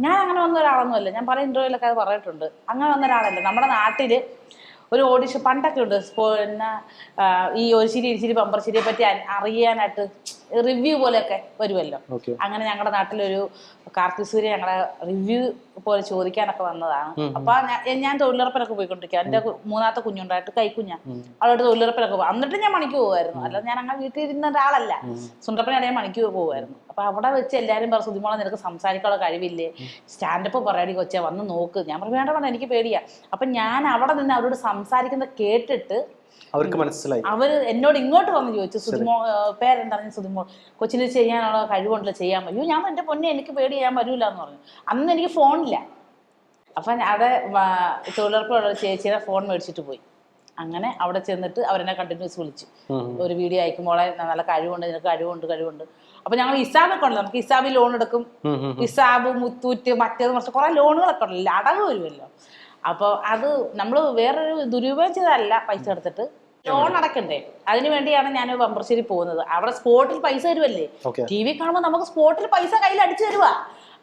ഞാൻ അങ്ങനെ വന്ന ഒരാളൊന്നുമല്ല. ഞാൻ പല ഇന്റർവ്യൂലൊക്കെ അത് പറഞ്ഞിട്ടുണ്ട്. അങ്ങനെ വന്ന ഒരാളല്ല. നമ്മുടെ നാട്ടില് ഒരു ഓഡിഷൻ പണ്ടൊക്കെ ഉണ്ട്. പിന്നെ ഈ ഒരു ചിരി ഇരിച്ചിരി പമ്പർശ്ശേരിയെ പറ്റി അറിയാനായിട്ട് റിവ്യൂ പോലെയൊക്കെ വരുമല്ലോ. അങ്ങനെ ഞങ്ങളുടെ നാട്ടിലൊരു കാർത്തിക് സൂര്യ ഞങ്ങളെ റിവ്യൂ പോലെ ചോദിക്കാനൊക്കെ വന്നതാണ്. അപ്പൊ ഞാൻ തൊഴിലുറപ്പിലൊക്കെ പോയിക്കൊണ്ടിരിക്കുക. എന്റെ മൂന്നാമത്തെ കുഞ്ഞുണ്ടായിട്ട് കൈക്കുഞ്ഞ അവളോട് തൊഴിലുറപ്പിലൊക്കെ പോകും. എന്നിട്ട് ഞാൻ മണിക്ക് പോകുമായിരുന്നു. അല്ലാതെ ഞാൻ അങ്ങനെ വീട്ടിൽ ഇരുന്ന ഒരാളല്ല. സുണ്ടപ്പനാണെങ്കിൽ ഞാൻ മണിക്ക് പോകുമായിരുന്നു. അപ്പൊ അവിടെ വെച്ച് എല്ലാവരും പറഞ്ഞു, സുതിമോളെ നിനക്ക് സംസാരിക്കാനുള്ള കഴിവില്ലേ, സ്റ്റാൻഡപ്പ് പറയാടി കൊച്ചേ, വന്ന് നോക്ക്. ഞാൻ പറഞ്ഞു വേണ്ട വേണ്ട, എനിക്ക് പേടിയാ. അപ്പൊ ഞാൻ അവിടെ നിന്ന് അവരോട് സംസാരിക്കുന്നത് കേട്ടിട്ട് അവർക്ക് മനസ്സിലായി. അവര് എന്നോട് ഇങ്ങോട്ട് വന്ന് ചോദിച്ചു, സുതിമോ പേരെന്താണ്, സുതിമോൾ കൊച്ചിന് ചെയ്യാനുള്ള കഴിവുണ്ടല്ലോ, ചെയ്യാൻ പറ്റും. ഞാൻ എന്റെ പൊന്നെ എനിക്ക് പേടി, ചെയ്യാൻ പറ്റൂല എന്ന് പറഞ്ഞു. അന്ന് എനിക്ക് ഫോണില്ല. അപ്പൊ അവിടെ തൊഴിലുറപ്പുള്ള ചേച്ചിയുടെ ഫോൺ മേടിച്ചിട്ട് പോയി. അങ്ങനെ അവിടെ ചെന്നിട്ട് അവരെന്നെ കണ്ടിന്യൂസ് വിളിച്ചു, ഒരു വീഡിയോ അയക്കുമ്പോളെ നല്ല കഴിവുണ്ട്, നിനക്ക് കഴിവുണ്ട്. അപ്പൊ ഞങ്ങൾ ഇസാബൊക്കെ ഉണ്ടല്ലോ, നമുക്ക് ഇസാബിൽ ലോൺ എടുക്കും. ഇസാബ്, മുത്തൂറ്റ്, മറ്റേത് മറിച്ച് കുറെ ലോണുകളൊക്കെ ഉണ്ടല്ലോ, അടവ് വരുമല്ലോ. അപ്പോൾ അത് നമ്മൾ വേറൊരു ദുരുപയോഗം ചെയ്തതല്ല. പൈസ എടുത്തിട്ട് ലോൺ അടക്കണ്ടേ, അതിനു വേണ്ടിയാണ് ഞാൻ പമ്പർശ്ശേരി പോകുന്നത്. അവിടെ സ്പോട്ടിൽ പൈസ തരുമല്ലേ, ടി വി കാണുമ്പോൾ നമുക്ക് സ്പോട്ടിൽ പൈസ കയ്യിൽ അടിച്ചു തരുവാ.